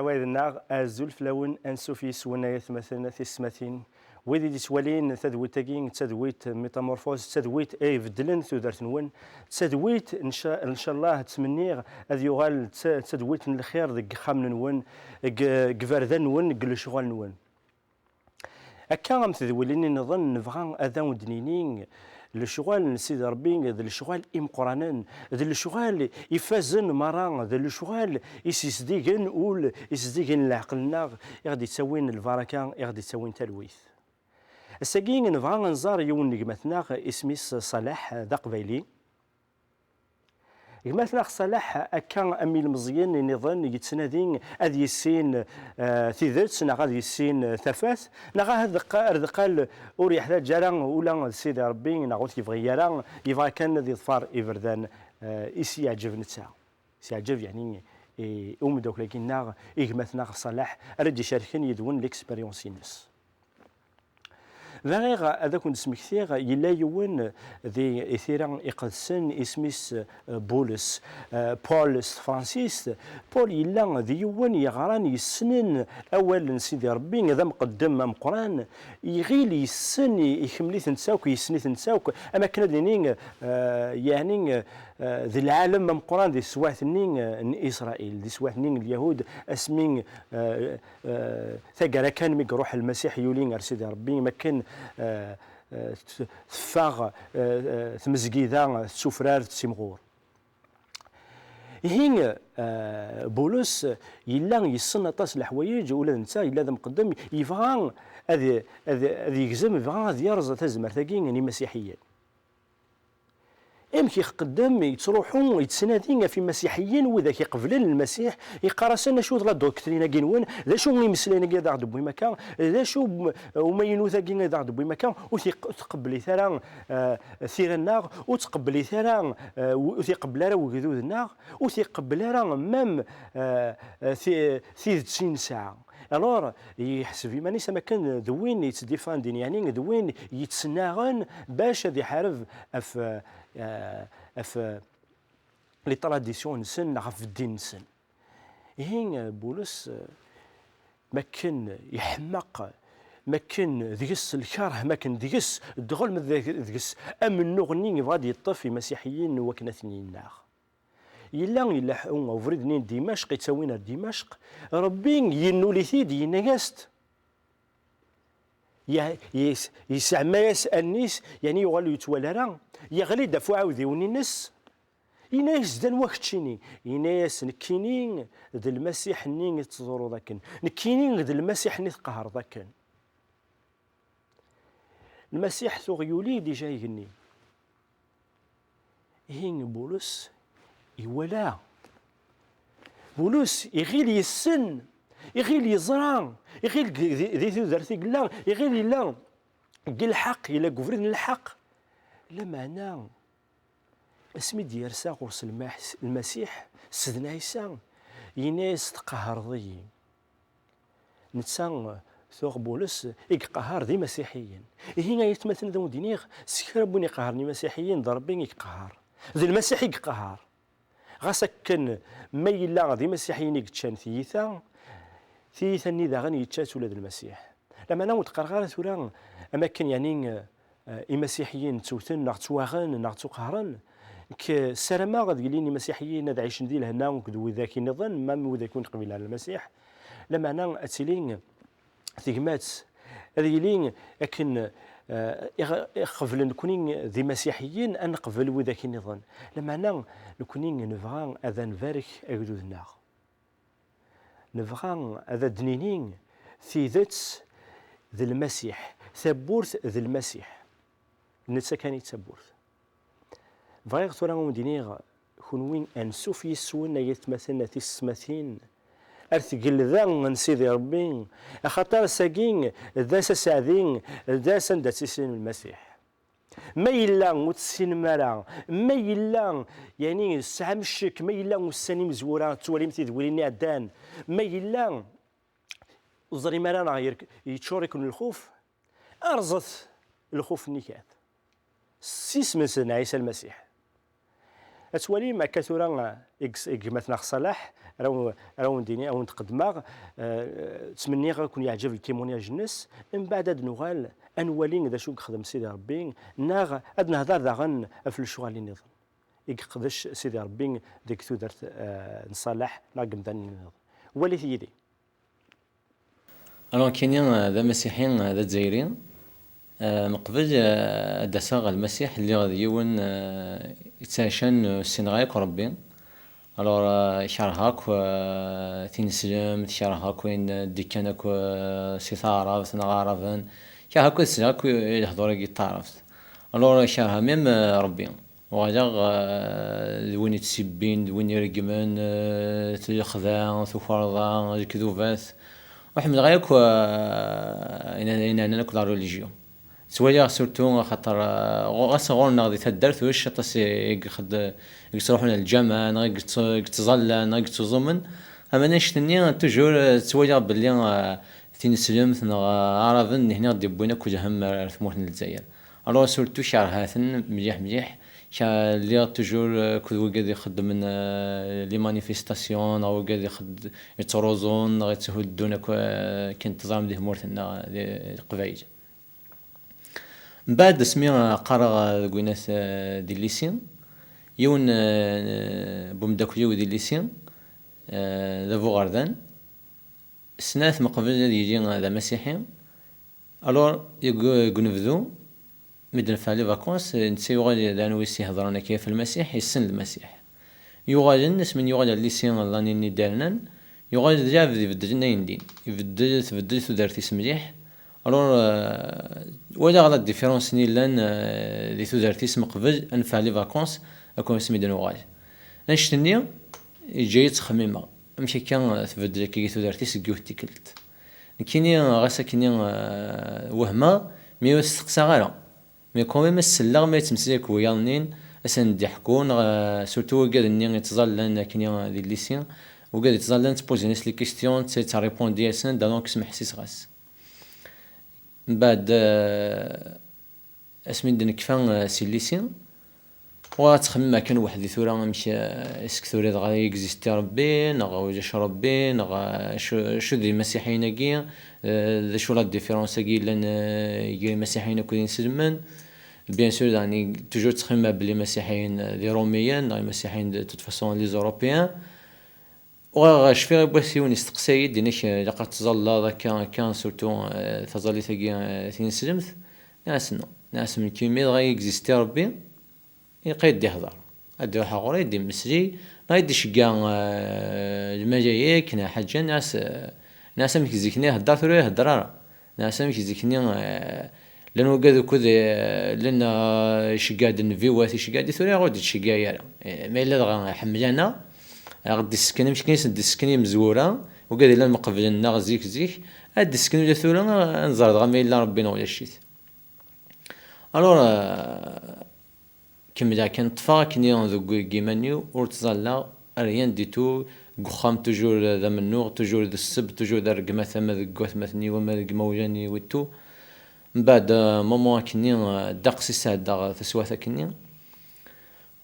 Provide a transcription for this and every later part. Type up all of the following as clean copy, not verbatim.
عوايدنا الزلف لون انسوفيس ونايت مثلا في السماثين ويدي دي سوالين تدويت تدويت ميتامورفوز تدويت اي بدلن ثودرت نون تدويت ان شاء الله تمنيغ اذ يغال تدويت الخير ديك خامن نون كفردان نون كل شغل نون هكا غنتدولين نظن نبغى اذا ودنينين الشغل سيدي ربي ذا الشغل قرانا ذا الشغل يفازن مرة ذا الشغل يسديقن اول يسديقن لعقلنا يغادي تسوين البركه يغادي تسوين تلويث الساكين نبغى نزار يون نجمتنا اسميس صلاح ذا قبيلي مثلا صلاح أكا أمي المزيان نظن يتسنادين أذ يسين ثيذرت نغا يسين ثفاث نغا هذا أرذقال أوريح ذا جاران ولا سيدي ربي نغوت يبغي يران يبغى كان ذي ظفار إفردان إسي يعجب نتسا يعجب يعني دوك لكن ناغ مثلا صلاح أرد شاركين يدون ليكسبيريونسينس فغير هذا كنت سمكثير يلا يون ذي إثيران إقدسن اسميس بولس بولس فرانسيس بول يلا ذي يون يغران يسنن أول سيدي ربي إذا مقدم مقران يغيل يسن يكملي تنساوك يسني تنساوك أما كنا دينين يعني ذي العالم مقران ذي سواثنين إسرائيل ذي سواثنين اليهود اسمين ثقرا كان ميك روح المسيح يولين سيدي ربي ما كان ثفاغ ثمزقيدا سفرار تسيمغور هين بولس يلا يصنع طاس الحوايج ولا نسى يلا ذا مقدم يبغى هذه يجزم يبغى هذه يرزق تزمر ثقين يعني مسيحيين كي قدام يتروحون يتسنادين في مسيحيين وذاك يقبلن المسيح يقرسن شو لا دوكترينا كينون ذا شو يمسلين كي داغ دبوي مكان ذا شو وما ينوثا كي داغ دبوي مكان وتقبلي ثرا ثير النار وتقبلي ثرا وتقبل راه وجدود النار وتقبل راه مام في 90 ساعه الور يحسب ماني سما كان ذوين يتديفاندين يعني ذوين يتسناغن باش هذا يحارب اف لي تراديسيون نسن في الدين نسن هين بولس ما كان يحمق ما كان ذيس الكره ما كان ذيس الدخول من ذيس امن نغني غادي يطفي مسيحيين وكناثنين ناخ إلا حقوق وفريدنين دمشق يتسوينا دمشق ربي ينولي ثيد ينجست يسعى ما يسأل نيس يعني يغلو يتولى راه يغلي دفع عاوذي ونينس يناس دان وقتشيني يناس نكينين ذا المسيح نين يتصوروا ذاكن نكينين ذا المسيح نتقهر ذاكن المسيح ثوغ يولي ديجا يغني هين بولس يولا بولس يغيل يسن يغيل يزرع يغيل ذي ثوذرتي قلا يغيل لا قل الحق إلا قفرين الحق لا معنى اسمي ديرسا غرس المسيح سيدنا عيسى يناس تقهر ضي نتسان ثوغ بولس يقهر ذي مسيحيين هنا يتمثل ذو دينيغ سكربوني قهرني مسيحيين ضربين يقهر ذي المسيح يقهر غاسك كان ما يلا ذي مسيحيين يكتشان ثيثا ني ذا غني يتشات ولاد المسيح لما انا متقرغره ثورا اما كان يعني المسيحيين توثن ناغ تواغن ناغ تقهرن كسرما غادي ليني مسيحيين هذا عايشين ديال هنا وكذو ذاك نظن ما وذا يكون قبيل على المسيح لما انا اتسلين ثيغمات هذه لين لكن قبل نكونين ذي مسيحيين أن قبل وذاك النظام لما أنا نكونين نبغى هذا نبارك أجدودنا نبغى هذا دنينين في ذات ذي المسيح ثبورت ذي المسيح نتسكني ثبورت فغير ثورة مدينيغ كونوين أنسوف يسون يتمثلنا في السماثين أرثقل ذا من سيدي ربي خاطر ساقين ذا سعدين ذا سند تسين المسيح ما يلا متسين مرا ما يلا يعني الساعة مشك ما يلا والساني مزورة تواليم تدوليني عدان ما يلا وزري مرا يتشور يكون الخوف أرزت الخوف النكات سيس من سيدنا عيسى المسيح اتولي ما كثر مثلا صلاح راهو نديني او نتقدم تمني غيكون يعجب الكيمونياج الناس من بعد هاد نوغال انولي ذا شو خدم سيدي ربي ناغ هاد نهضر داغن في الشغل اللي نظن يقدش سيدي ربي ديك تودرت نصالح لا قمدان نظن ولي يدي كاينين ذا مسيحيين ذا جزائريين من قبل داسا المسيح اللي غادي يون يتعشان السينغايك ربي شرهاك تنسلم تشرهاك وين ديكانك سيثارة نغارفن شرهاك السلاك يهضر يطارف شرها ميم ربي وغادا وين يتسبين وين يرقمن تخذا ثفرضا الكذوبات وحمد غايك إن أنا كل ريليجيو سوايا سورتو خاطر غاس غورنا غادي تدرت واش طاس يخد يروحون للجامع نغي تظل نغي تزمن اما نشتني توجور سوايا بلي تنسلم عرفن هنا غادي بوينا كلهم ثموت الجزائر سورتو شارهاتن مليح اللي توجور كل واحد يخدم من لي مانيفيستاسيون او قاعد يخد يتروزون غادي تهدونا كنتظام دي مورتنا القبايل من بعد سمي قرا كويناس دي ليسيون يون بومداكليو دي ليسيون دافو غاردان سنات مقبل يجي هذا مسيحي يقنفذو مدن فالي فاكونس نسي يغال لانو يسي هضرانا كيف المسيح يسن المسيح يغال الناس من يغال الليسيون لاني دارنان يغال جاب يبدل يندين يبدل تدارتيس مليح ولا غلط ديفيرونس نيلان لي تودارتيس مقبل انفع لي فاكونس اكون سميدن وغال انشتني جاي تخميمه ماشي كان تبدل كي تودارتيس كيو تيكلت كيني غاسا كيني وهمه مي استقسا غالا مي كوميم السلا ما يتمسلك ويالنين اسن ضحكون سورتو قال اني يتظلن كيني دي ليسيون وقال يتظلن تبوزي ناس لي كيستيون تي ريبون ديالسن دونك سمح حسيس غاس من بعد اسمي دن كفان سي ليسيون وتخمم كان واحد ثورة مشى اسك ثورة غادي يكزيستي ربي نغا وجاش ربي نغا شو دي المسيحيين كي شو لا ديفيرونس كي لان يجي المسيحيين كلين سلمان بيان سور يعني توجور تخمم بلي المسيحيين لي روميين المسيحيين دو توت فاسون لي زوروبيان وغاش في بوسيون يستقساي ديناش لقى تظل كان سورتو تظلي ثقي تنسلمت ناس من كيميد غاي اكزيستي ربي يقيد يهضر ادو حقوري دي مسجي غايدي شكا المجايك نا حاجه ناس مكزيكني هضر ثرو يهضر ناس مكزيكني لانو قادو كود لان شقاد النفيوات شقاد ثرو غادي تشقا ما الا دغا حملانا غادي السكن مش كاين السكن مزوره وقال لنا مقبل لنا زيك هاد السكن ولا ثوره نزرد غا ما الا ربنا ولا شيت كمل كان طفا كني ذو كيمانيو ورتزالا ريان ديتو قخام توجور ذا منوغ توجور ذا السب توجور ذا رقمة ثما ذا قوث مثني وما ذا موجاني ويتو من بعد مومون كني داقسي ساعد داغ تسواثا كني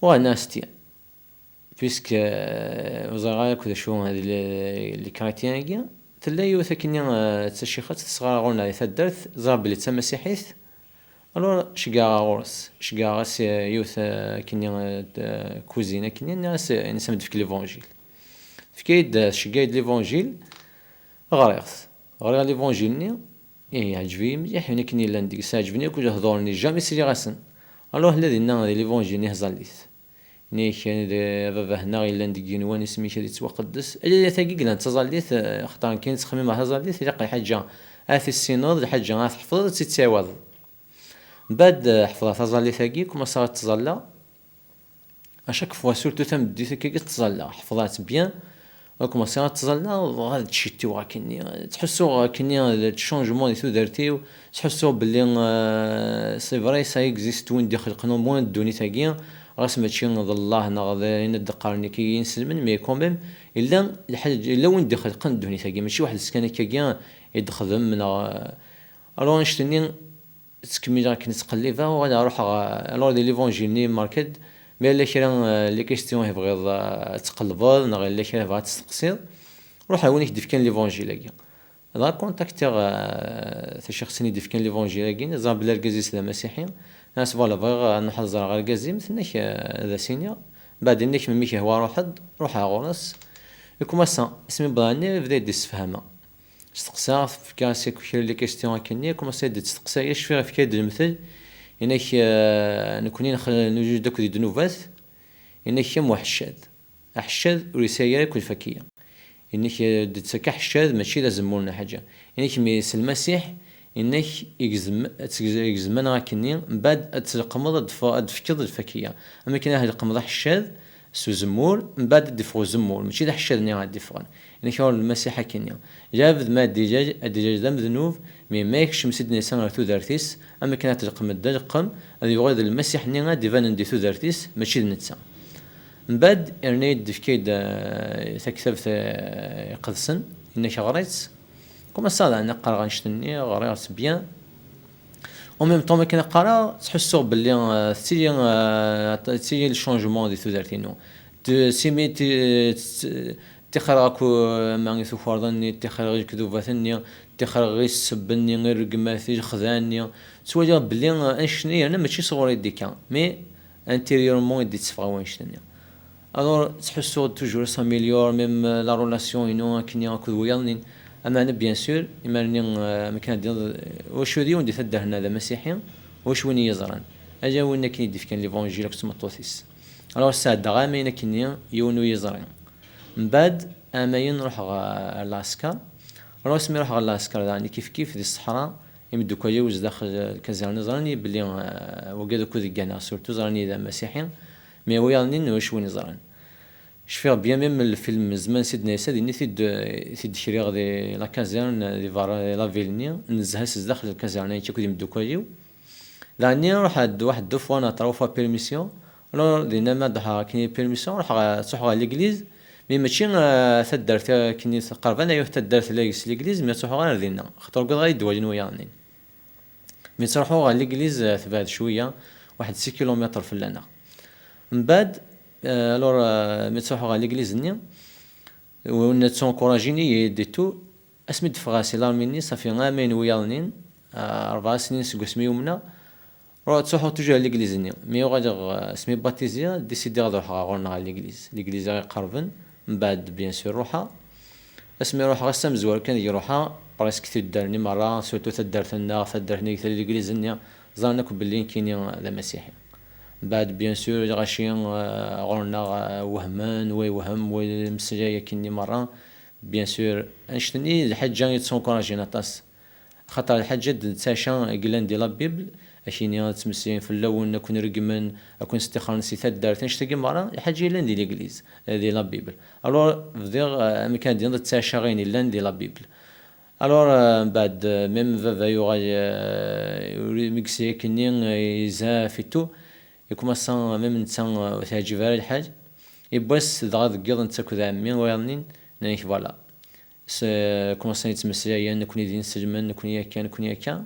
وناس تيان بيسك وزغايا كذا شو هذه اللي كريتيان كيا تلا يوثا كني تشيخات تصغر غورنا ثدرت زرب اللي تسمى مسيحيث شقا غورس شقا غاس يوثا كني كوزينه كني ناس نسمد في ليفونجيل فكيد شقايد ليفونجيل غريغ ليفونجيل ني عجبي مليح هنا كني لانديك ساعجبني كل هضورني جامي سيري غاسن الذي نا ليفونجيل نهزاليث نيك بابا هنا إلا ندقين وان اسمي شادي توقدس الا ثاقي قلنا تزاليث اختار كاين تخمم مع تزاليث يلقى حاجه اثي السينود حاجه تحفظ تتساوض بعد حفظها تزالي ثاقي كما صارت تزالا اشاك فوا سورتو تمدي ثاقي تزالا حفظات بيان وكما صارت تزالا غادي تشيتيو كني تحسوا كني الشونجمون اللي دارتيو تحسوا باللي سي فري سا اكزيست وين دي خلقنا موان دوني ثاقي راس ماشي نضل الله نغذين الدقارني كي ينسلمن مي كوميم الا الحاج الا وين دخل قن دوني ثاقي ماشي واحد السكانه كيان يدخل من نشتني تكمل راك نتقلبها وغادي نروح دي ليفونجيل ني ماركت مي الا كرا لي كيستيون يبغيض تقلبض نغ الا كرا بغا تستقصيض روح وين يدف كان ليفونجيلاكي لا كونتاكتيغ تا شخص يدف كان ليفونجيلاكي نظام بلا الكازيس لا مسيحي ناس فوالا بغا نحضر غير الكازي مثلناك هذا سينيا بعد انك ميك هو روح غورس يكوماسا اسمي بلاني بدا يدي السفهامه استقصا في كاسي كثير لي كيستيون كني كوماسا يدي تستقصا ايش في كيد المثل انك نكونين نوجد داك دي دنوبات انك موحشاد احشاد ورسايا كل فكيه انك تسكح حشاد ماشي لازم لنا حاجه انك ميس المسيح انك يجزم انا كني من بعد تقمض تفكر الفكيه اما كان هاد القمض حشاد سو زمور من بعد ديفو زمور ماشي دا حشاد ني غادي ديفو انك هو المسيح كني جاب ما الدجاج دم ذنوب مي ماكش مسدني سنه تو دارتيس اما كانت القم الدقم هذا يغير المسيح ني غادي فان ندي تو دارتيس ماشي نتسا من بعد ارنيد فكيد تكتبت قدسن انك غريت كما صار انا قرا غنشتني غريت بيان وميم طون كنا قرا تحسوا باللي تي الشونجمون دي تودرتينو سيمي تخرق ما يثفرضني تخرق كذوباتني تخرق السبني غير قماثي خذاني سواجا باللي انشني انا ماشي صغوري ديكا مي انتيريورمون دي تفغا وانشتني الور تحسوا توجور سا مليور ميم لا رولاسيون انو كني اكو ويالني اما انا بيان سور ايمانني مكان ديال واش ودي وندي تدهنا هذا مسيحي واش وين يزران اجا وين كاين ديف كان ليفونجيل كتما طوثيس الور ساد غامين كني يونو يزران من بعد اماين نروح لاسكا راس مي نروح لاسكا يعني كيف دي الصحراء يمدو كويوز داخل الكازيرن زراني بلي وقادو كودي كانا سورتو زراني ذا مسيحي مي ويالني واش وين يزران شفير بيان ميم الفيلم زمان سيدنا يساد اني ثيد شري غادي لا كازيرن دي فار لا فيلني نزهس داخل الكازيرن يتي كودي مدو كويو لاني نروح واحد دو فوا انا طروفا بيرميسيون لو دينا ما دها كاين بيرميسيون نروح تروح ليغليز مي ماشي تدارت كني قربان ايوا تدارت ليغليز مي تروحوا غير دينا خاطر قال غادي دوالين وياني مي تروحوا ليغليز تبعد شويه واحد 6 كيلومتر في لنا من بعد الور مي تروحوا ليغليز ني ون تونكوراجيني ديتو اسمي دفغاسي لارميني صافي عامين ويالنين 4 سنين سقسمي يومنا رو تروحوا توجه ليغليز ني مي غادي اسمي باتيزيا ديسيدي غادي نروح غورنا ليغليز قربن من بعد بيان سور روحها اسمي روح غسام زوار كان يروحها بريسك تدارني مره سورتو تدارتنا تدارني حتى ليغليزني ظنك باللي كاين هذا مسيحي بعد بيان سور غاشي غورنا وهمان وهم ومسجايه كايني مره بيان سور انشتني الحاجه يتسونكوراجينا طاس خاطر الحاجه تاشا قلان دي لا بيبل اشيني تمسين في اللون نكون رقمن اكون استخران سي دارت نشتاق مره الحاجه لان دي ليغليز دي لا بيبل الور فدير مكان ديال تاشاغين لان دي لا بيبل الور بعد ميم فافا يوري ميكسي كني يزا فيتو يكوماسا ميم نتا تعجب على الحاج يبس دغ دقيض نتا كذا عمي ويرنين نانيك فوالا كوماسا يتمسيا نكون يدين سلمان نكون ياكا نكون ياكا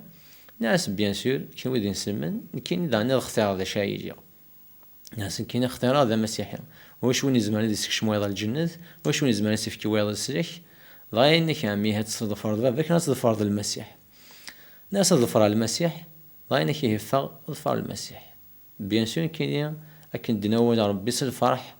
ناس بيان سور كي ودي نسلمن كاين داني الاختيار هذا شي يجي ناس كاين اختيار هذا مسيحي واش وين زمان ديسك شمويض الجنة واش وين زمان سيفكي ويض السلك لا انك عمي هاد تصدفر ذاك ناس ظفر المسيح ناس ظفر المسيح لا انك يهفغ ظفر المسيح بيان سور كاين اكن دناول ربي الفرح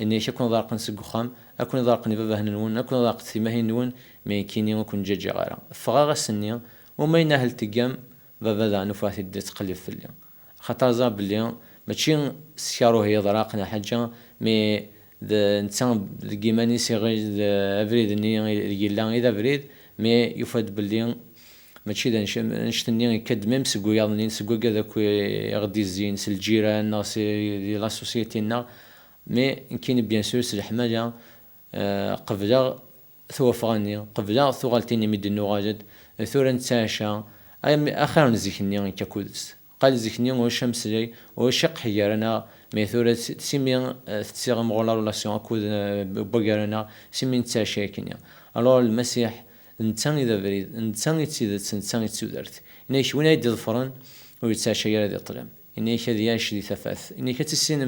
اني شكون ضارق نسق خام اكون ضارق بابا هنون اكون ضارق ثماه نون مي كاين وكون جاجي غيره فغا السنيه وما ينهل تقام بابا ذا نفاثي دي تقلب في اليوم خاطر زاب اليوم ماشي سيارو هي ضراقنا حاجه مي نتسان كيماني سي غير افريد ني يلا اذا فريد مي يفاد باللي ماشي نشتني كد ميم سكو يالني سكو كذاك غدي الزين سل الجيران ناس دي لا سوسيتينا مي كاين بيان سور سل حماجه قبله ثوفغني قبله ثغلتيني مدنو غاجد ثورا نتاشا اخر نزيكني كاكودس قال زيكني والشمس لي وشق حيارنا مي ثورا سيمي تسيغ مغلا رولاسيون اكود بوغارنا سيمي نتاشا كنيا الو المسيح نتان اذا بريد نتان يتسيدت نتان يتسودرت نيش وين يدي الفرن ويتاشا يا دي طلام إني كذياش دي ثفاث إني كتسين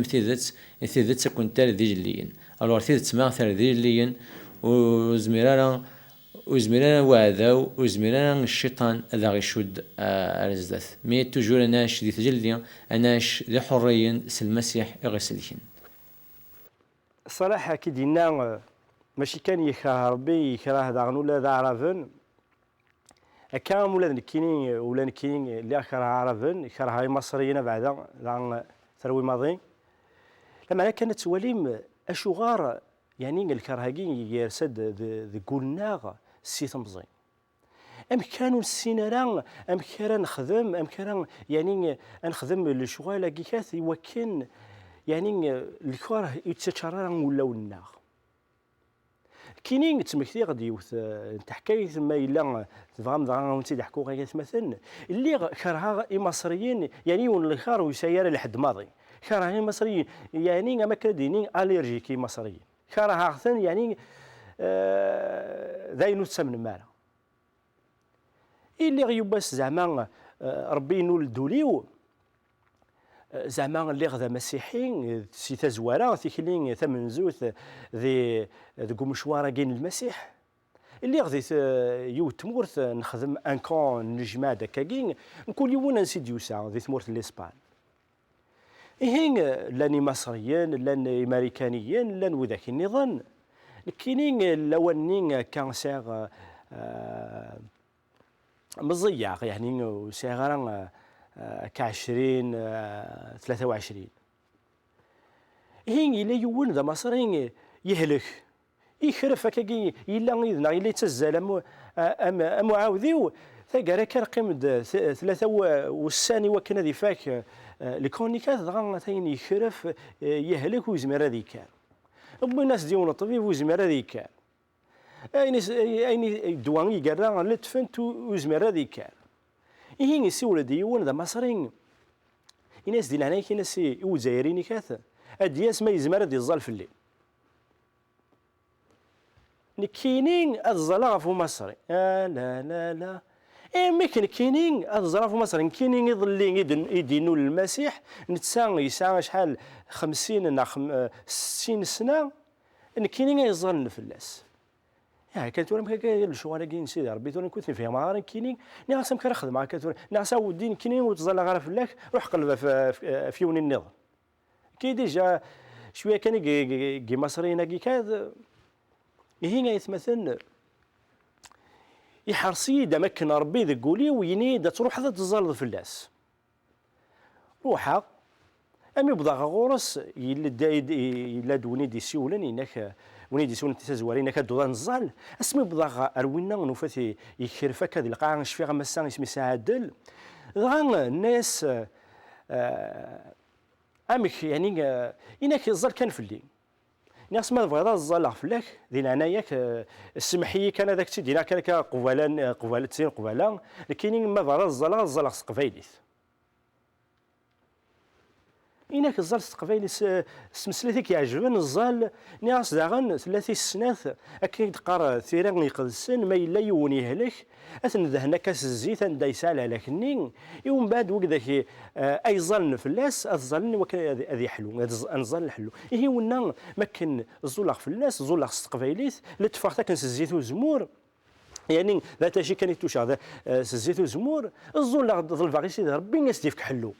مثيدت تكون تال ذي جليين ألور ثيدت ما ثال ذي جليين وزميرانا وعذاو وزميرانا الشيطان ذا غيشود أرزدث مي توجور أناش دي تجلي أناش ذي حريين سلمسيح إغسلين الصراحة كي دينا ماشي كان يكره ربي يكره داغن ولا ذا عرفن كان ولا نكيني اللي كره عرفن يكره هاي مصريين بعدا ذا ثروي ماضي لما كانت تواليم أشغار يعني الكرهاكين يرسد ذي قولنا السي تمزين أم كانوا السينارا أم كان نخدم أم كان يعني نخدم الشغل كيكاث وكان يعني الكره يتشرر ولا والناغ كاينين تمكتي غادي يوث تحكايت ما الا تبغى مضغا وانت تحكوا غير مثلا اللي كرهها المصريين يعني والخار ويسير لحد ماضي كرهها المصريين يعني ما كدينين اليرجيكي مصريين كرهها احسن يعني ذاينو تسمن مالا اللي غيباس زعما ربي نولدو ليو زعما اللي غدا مسيحيين سي تزواره تيكلين ثمن زوث ذي مشوار كاين المسيح اللي غادي يو تمورث نخدم ان كون نجماد كاين نكون يونا نسيديوسا ذي تمورث الاسبان هين لاني مصريين لان امريكانيين لان وذاك النظام كاينين لوانين كانسير مزياق يعني وسيغرا ك20 23 هين إلا يون ذا مصري يهلك يخرف هكاكي إلا إذن إلا يتزال معاوديو ثقرا كان قيمة 63 وكان ذي فاك الكونيكات ضغط ثاني يخرف يهلك ويزمر هذيك كان أبو الناس ديون الطبيب ويزمر هذيك كان أين دوان يقرا لتفنت ويزمر هذيك كان هين يسول ديون ذا مصري الناس دي لهنا ناس وزايرين كاث ادياس ما يزمر دي الظل في الليل كاينين الظلا في مصر لا ممكن كاينين الظلا في مصر كاينين يضلين يدينوا للمسيح نتسان يسعى شحال 50 60 سنه كاينين يظن في الناس كانت ورم كاين الشغل كاين سيدي ربي توني كنت فيها ما كاينين ناس كان خدمه معاك ناس ودين كاينين وتظل غير فلاك روح قلب في يون النظام كي ديجا شويه كان كي مصريين كي كاد هنا يتمثل يحرصي دا مكن ربي ذا قولي ويني دا تروح ذا تظل في الناس روحها امي بضا غورس يلا دوني دي سيولن انك ونيدي سون تزوارين كدوضان الزال اسمي بضاغ اروينا ونوفاتي يكرفك هذه القاعه نشفي غمسان اسمي سعادل غان الناس امك يعني انك الزال كان في الليل ناس ما بغا الزال فلاك دينا اناياك السمحيه كان هذاك تيدينا كان قباله تسين قباله لكن ما بغا الزال قبايليت إنك الزال تقبيل سمسلتي كيعجبن الزال ناس داغن 3 سنات أكيد قار ثيران يقدسن ما إلا يون يهلك أثن ذهنا كاس الزيت ندا يسال على كنين يوم بعد وكذاك أي ظل فلاس الظل وكان هذه حلو نظل حلو هي ونا مكن الزلاق فلاس الزلاق تقبيليت لتفاختا كنس الزيت وزمور يعني ذات شي كان يتوشا هذا الزيت وزمور الزلاق ظل باغي سيدي ربي الناس ديفك حلو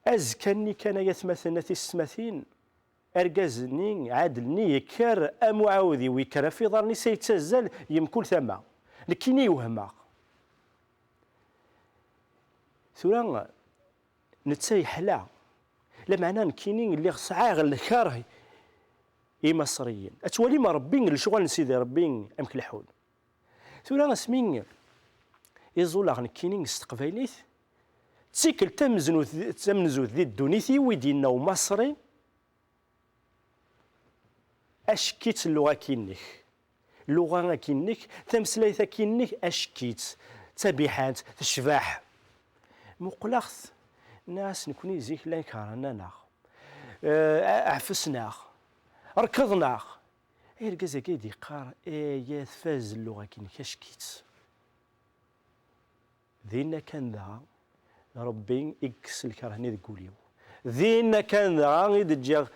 أزكني كان يتمثلنا تسمثين أرجزني عادلني يكر أمعاوذي ويكر في ظرني سيتسزل يمكن ثما لكني يوهما ثورا نتساي حلا لمعنى نكينين اللي صعاغ الكاره مصريين أتولي ما ربين الشغل نسيدي ربين أمك الحول ثورا اسمين يزول نكينين استقباليث تسيكل تمنزو ذي الدونيثي ويدينا ومصري اشكيت اللغه كينك اللغه كينك تمسلايثا كينك اشكيت تبيحات تشباح مقلخ ناس نكوني زيك لا كارنا عفسنا ركضنا الكازا كيدي قار يا فاز اللغه كينك اشكيت ذينا كان ذا ربي يكس الكرهني ذكوليو ذينا كان غاني دجا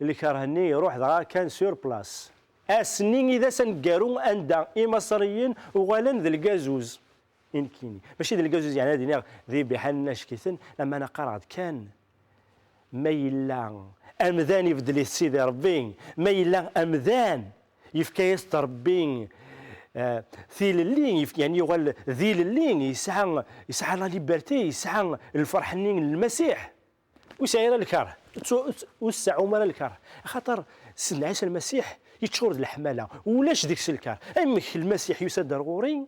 الكرهني يروح دغا كان سور بلاس اسنين اذا سنقارو اندا مصريين وغالا ذا الكازوز يمكنني ماشي ذا الكازوز يعني هذه ذي بحالنا شكيتن لما انا قرأت كان ما يلا امذان يبدل سيدي ربي ما يلا امذان يفكايس ربي ثيل اللين يعني يغل ذيل اللين يسعى لا ليبرتي يسعى الفرح المسيح وسعير الكره وسعوا مال الكره خاطر سيدنا عيسى المسيح يتشور الحماله ولاش ديك الكره امك المسيح يسد غوري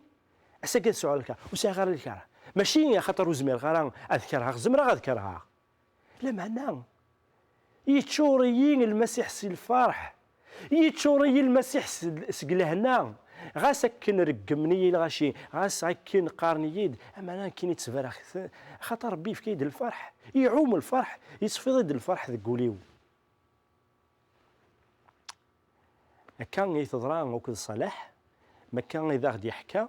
عساك تسعوا الكره وسعير الكره ماشي خاطر وزمير غير اذكرها زمره غذكرها لا معنى يتشوريين المسيح سي الفرح يتشوري المسيح سقلهنا غاس كن رقمني الغاشي غاس كن قارنيد اما انا كاين يتفرخ خاطر ربي في كيد الفرح يعوم الفرح يصفي ضد الفرح ذكوليو كان يتضران وكل صلاح ما كان اذا غادي يحكى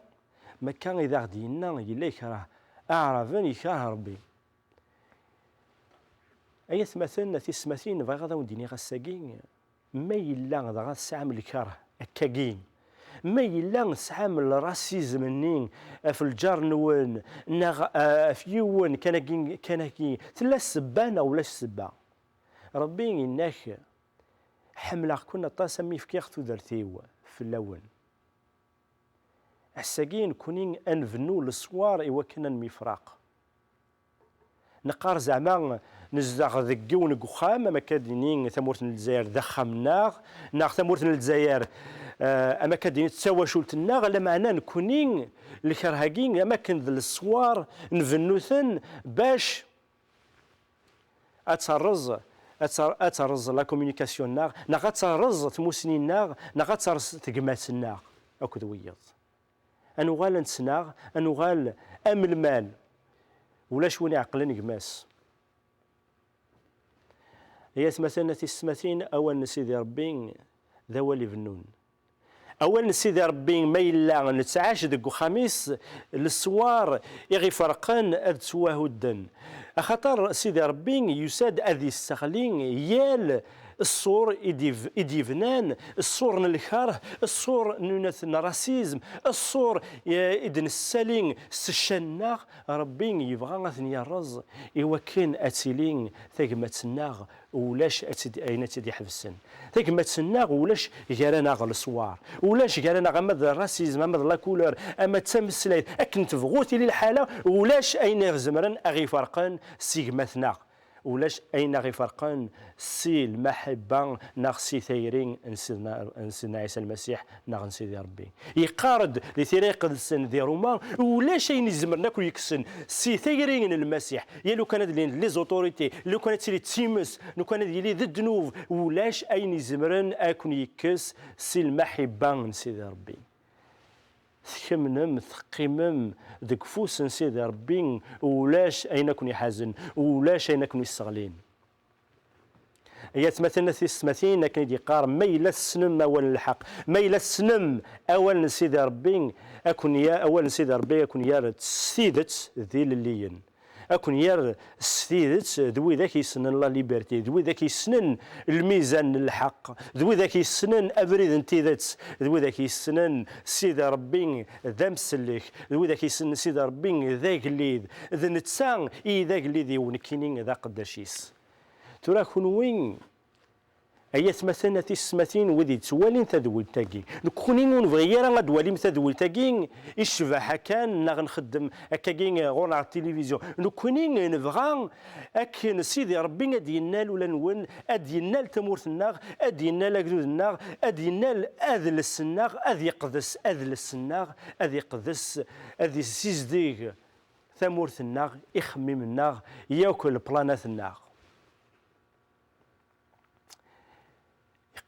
ما كان اذا غادي ينا يلا يكره اعرفني يكره ربي اي مثلا تسمثين بغا غدا وديني غساكين ما يلا غدا الساعه من الكره هكاكين ما يلا نسعى من الراسيزم نين في الجار نون نغ في يون كان كي تلا السبانه ولا السبا ربي انك حمله كنا طاسمي في كيختو درتيو في الاول الساكين كونين انفنو الصوار ايوا كنا مفراق نقار زعما نزدغ ذكي ونقخام ما كادينين ثمورة الجزائر ذخمنا ناغ ثمورة الجزائر اما كادين تساوى شولتنا لا معناه نكونين الكرهاكين اما كان ذا الصوار نفنوثن باش اترز لا كومونيكاسيون ناغ اترز تموسنين ناغ اترز تقماتنا اكد ويض انوغال نتسناغ انوغال ام المال ولا شوني عقلين قماس هي مثلا تسمتين اول سيدي ربي ذا ولي فنون اول سيدي ربي ما يلا نتعاش دق خميس للصوار يغي فرقان اذ سواه الدن خاطر سيدي ربي يساد اذي السخلين يال الصور إديفنان الصور نلكاره الصور نونث راسيزم الصور إدن السالين سشناغ ربي يبغى غاثني الرز إوا كان أتيلين ثقمتناغ ولاش أين تدي حفسن ثقمتناغ ولاش جارانا غل الصوار ولاش جارانا غمد الراسيزم غمد لا كولور أما تمسلايت أكن تفغوتي للحالة ولاش أين غزمرن أغي فرقان سيغمتناغ ولاش أين غي فرقان سي المحبة ناغ سي ثيرين نسيدنا عيسى المسيح ناغ سيدي ربي يقارد لثريق السن ذي روما ولاش أين يزمرنا كل يكسن سي ثيرين المسيح يا لو كانت لي زوتوريتي لو كانت لي تيمس لو كانت لي ضد نوف ولاش أين يزمرن أكون يكس سي المحبة سيدي ربي ثكمنم ثقيمم ذك فوس سيدي ربي ولاش أين كون يحزن ولاش أين كون يستغلين هي تمثلنا في السماثين كان يقار ميل السنم أول الحق ميل السنم أول سيدي ربي أكون يا أول سيدي ربي أكون يا سيدت ذي الليين أكون ير ستيدت ذوي ذاك يسنن الله ليبرتي ذوي ذاك يسنن الميزان الحق ذوي ذاك يسنن أبريد انتيذت ذوي ذاك يسنن سيدي ربي ذا مسلك ذوي ذاك يسنن سيدي ربي ذا قليد ذا نتسان ذا قليد يونكينين ذا قداشيس ترى كونوين أي مثلا تسمتين وذي توالين تدول تاكي نكونين نبغي راه غدواليم تدول تاكي الشباحة كان ناغ نخدم هكاكين غور على التلفزيون نكونين نبغى أكن سيدي ربي غادي ينال ولا نون غادي ينال تمورث الناغ غادي ينال أكدود الناغ غادي ينال أذل السناغ غادي يقدس أذل السناغ غادي يقدس غادي سيزديغ ثمورث الناغ يخمم الناغ ياكل بلانات الناغ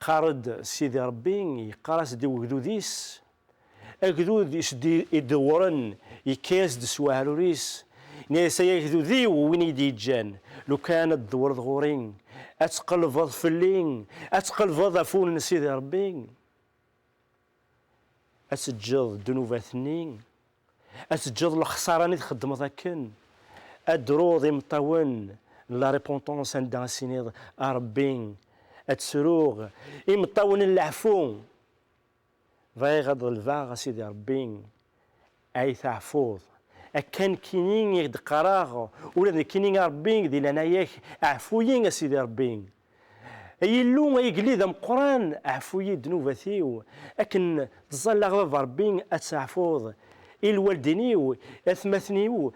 قارد سيدي ربي يقارس دي وجدوديس أجدود يشدي يدورن يكاس دسوالوريس ناس يجدو ذي وين يديجان لو كانت دور ضغورين أتقلفض فلين أتقلفض فون سيدي ربي أسجد دنوبات اثنين أسجد الخسارة اللي تخدم ذاكن أدروض مطون لا ريبونتونس عندها سينيض ربي أتسروغ مطون العفو فاي غض الفاغ سيدي ربي أي تعفوض أكان كينين يد قراغ ولا كينين ربي دي لنا ياك عفوين سيدي ربي يلو يقلي ذا مقران عفوي دنوبتيو أكن تظل غضب ربي أتعفوض الوالدينيو أثمثنيو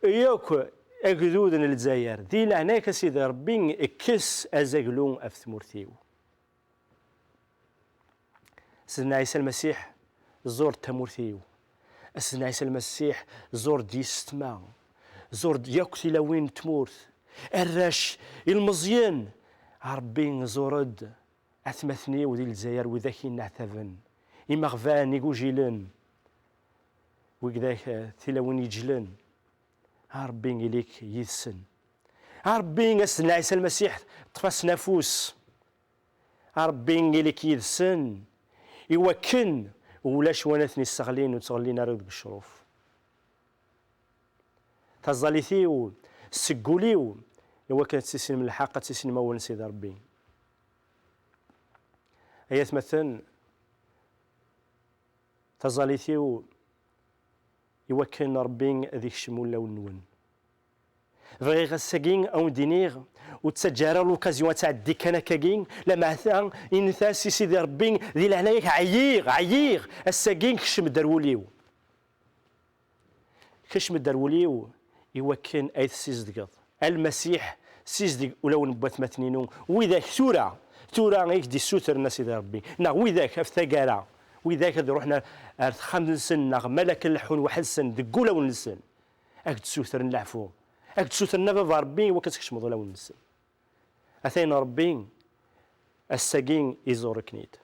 ياك أجدود الجزائر دي لعناك سيدي ربي كس أزاقلون أفتمورتيو سيدنا عيسى المسيح زور تمورتيو سيدنا عيسى المسيح زور ديستما زور ياكتي لوين تمورت الراش المزيان ربي زورد أثمثنيو دي الجزائر وذاكي نعتفن إما غفان يقوجيلن وكذاك تلاوين يجلن ربي إليك يدسن ربي سيدنا عيسى المسيح طفس نفوس ربي إليك يدسن يوكن ولاش ونثني السغلين وتغلينا رد بالشروف تظليثيو سقوليو يوا كانت تسين من الحاقة تسين مول سيدي ربي ايات مثلا تظليثيو يوا كان ربي ذيك الشمولة والنون فغي غساكين او دينيغ وتسجل لوكازيون تاع الديكانه كاكين لما ثان انثاسي سيدي ربي ذي العنايك عييغ الساكين كشم دروليو يوا كان ايت سيزدقض المسيح سيزدق ولو نبات مثنينو وذاك ثورة غيك دي سوتر الناس سيدي ربي وذاك افتقارا وذاك روحنا خمس سن ملك اللحون واحد سن دقولا ونسن اكد سوتر نلعفو اكد سوتر نفا ربي وكتكش مضولا ونسن أثين ربي الساقين يزور كنيد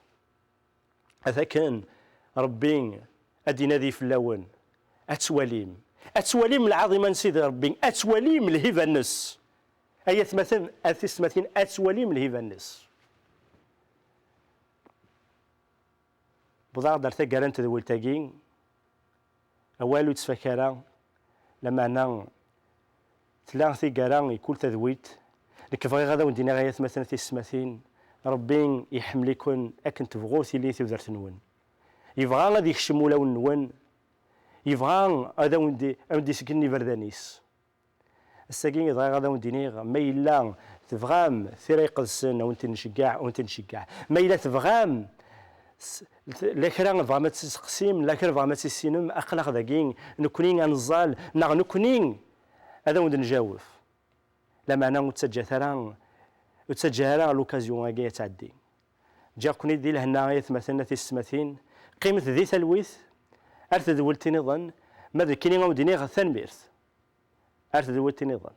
أثا كان ربي أدينا ذي في اللون أتواليم العظيم سيدي ربي أتواليم الهيفا النس أي مثلا أثيسمثين أتواليم الهيفا النس بضاع دارتا قرانت ذو التاقين أولو تفكرا لما أنا ثلاثي قران يكون تذويت لك فغي غدا وندينا غايات مثلا في السماثين ربي يحملكن أكن تبغوثي لي تبذرت نون يبغى غادي يخشمو لو نون يبغى هذا وندي سكني بردانيس الساكين يبغى غدا ونديني ما إلا تبغام ثريق السن وانت نشجع ما إلا تبغام لا كرا بغا ما تسقسيم لا كرا بغا ما تسينم أقلق ذاكين نكونين غنزال نكونين هذا وند نجاوف لما أنا وتسجل لوكازيون هاكي تعدي جا كوني دي لهنا مثلا في السماثين قيمة ذي ثلويث أرث دولتي نظن ماذا كيني غوديني غثان بيرث أرث دولتي نظن